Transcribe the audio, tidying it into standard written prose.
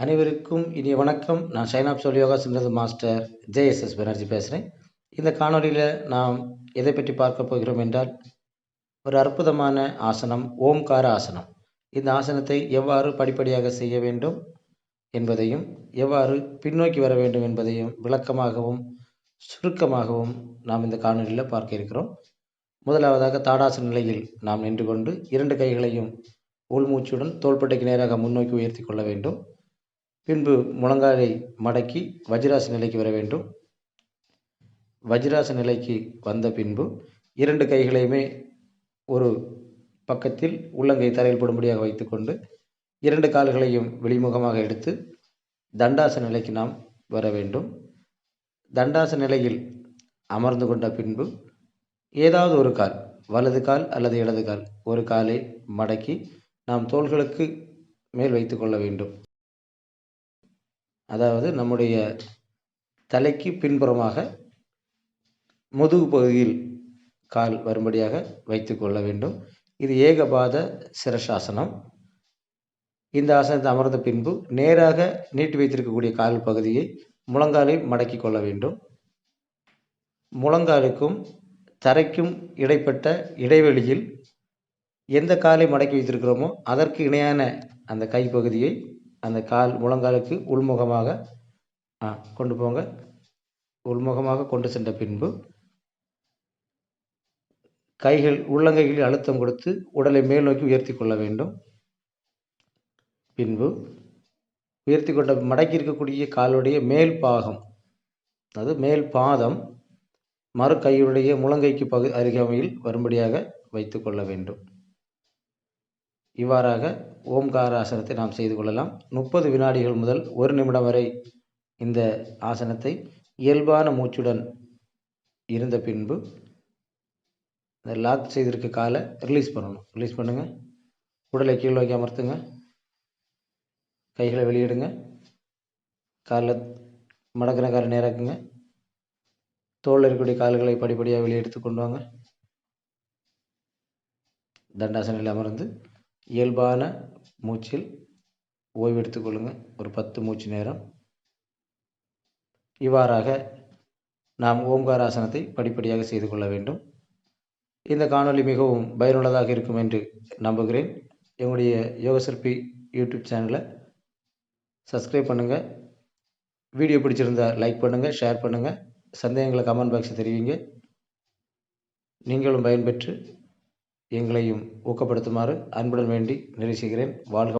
அனைவருக்கும் இனிய வணக்கம். நான் ஷைன் ஆஃப் யோகா சிம்ரது மாஸ்டர் ஜேஎஸ்எஸ் பானர்ஜி பேசுகிறேன். இந்த காணொலியில் நாம் எதை பற்றி பார்க்க போகிறோம் என்றால், ஒரு அற்புதமான ஆசனம் ஓம்கார ஆசனம். இந்த ஆசனத்தை எவ்வாறு படிப்படியாக செய்ய வேண்டும் என்பதையும், எவ்வாறு பின்னோக்கி வர வேண்டும் என்பதையும் விளக்கமாகவும் சுருக்கமாகவும் நாம் இந்த காணொலியில் பார்க்க இருக்கிறோம். முதலாவதாக தாடாசன நிலையில் நாம் நின்று கொண்டு 2 கைகளையும் உள்மூச்சுடன் தோள்பட்டைக்கு நேராக முன்னோக்கி உயர்த்தி கொள்ள வேண்டும். பின்பு முழங்காலை மடக்கி வஜ்ராசன நிலைக்கு வர வேண்டும். வஜ்ராசன நிலைக்கு வந்த பின்பு 2 கைகளையுமே ஒரு பக்கத்தில் உள்ளங்கை தரையில் படும்படியாக வைத்துக்கொண்டு 2 கால்களையும் வெளிமுகமாக எடுத்து தண்டாசன நிலைக்கு நாம் வர வேண்டும். தண்டாசன நிலையில் அமர்ந்து கொண்ட பின்பு ஏதாவது ஒரு கால், வலது கால் அல்லது இடது கால், ஒரு காலை மடக்கி நாம் தோள்களுக்கு மேல் வைத்து கொள்ள வேண்டும். அதாவது நம்முடைய தலைக்கு பின்புறமாக முதுகு பகுதியில் கால் வரும்படியாக வைத்து கொள்ள வேண்டும். இது ஏகபாத சிரசாசனம். இந்த ஆசனத்தை அமர்ந்த பின்பு நேராக நீட்டி வைத்திருக்கக்கூடிய கால் பகுதியை முழங்காலை மடக்கி கொள்ள வேண்டும். முழங்காலுக்கும் தரைக்கும் இடைப்பட்ட இடைவெளியில் எந்த காலை மடக்கி வைத்திருக்கிறோமோ அதற்கு இணையான அந்த கைப்பகுதியை அந்த கால் முழங்காலுக்கு உள்முகமாக கொண்டு போங்க. உள்முகமாக கொண்டு சென்ற பின்பு கைகள் உள்ளங்கைகளில் அழுத்தம் கொடுத்து உடலை மேல் நோக்கி உயர்த்தி கொள்ள வேண்டும். பின்பு உயர்த்தி கொண்ட மடக்கி இருக்கக்கூடிய காலுடைய மேல் பாகம், அதாவது மேல் பாதம் மறு கையுடைய முழங்கைக்கு அருகாமையில் வரும்படியாக வைத்து கொள்ள வேண்டும். இவ்வாறாக ஓம்கார ஆசனத்தை நாம் செய்து கொள்ளலாம். 30 வினாடிகள் முதல் 1 நிமிடம் வரை இந்த ஆசனத்தை இயல்பான மூச்சுடன் இருந்த பின்பு இந்த லாக் செய்திருக்க காலை ரிலீஸ் பண்ணணும். ரிலீஸ் பண்ணுங்க. உடலை கீழ் நோக்கி அமர்த்துங்க. கைகளை வெளியிடுங்க. காலில் மடக்கின காலை நேராக்குங்க. தோளில் இருக்கக்கூடிய கால்களை படிப்படியாக வெளியே எடுத்து கொண்டு வாங்க. தண்டாசனையில் அமர்ந்து இயல்பான மூச்சில் ஓய்வு எடுத்துக்கொள்ளுங்கள். ஒரு 10 மூச்சு நேரம். இவ்வாறாக நாம் ஓம்கார ஆசனத்தை படிப்படியாக செய்து கொள்ள வேண்டும். இந்த காணொலி மிகவும் பயனுள்ளதாக இருக்கும் என்று நம்புகிறேன். எங்களுடைய யோக சிற்பி யூடியூப் சேனலை சப்ஸ்கிரைப் பண்ணுங்கள். வீடியோ பிடிச்சிருந்தால் லைக் பண்ணுங்கள், ஷேர் பண்ணுங்கள். சந்தேகங்களை கமெண்ட் பாக்ஸில் தெரிவிங்க. நீங்களும் பயன்பெற்று எங்களையும் ஊக்கப்படுத்துமாறு அன்புடன் வேண்டி நிறைவு செய்கிறேன். வாழ்க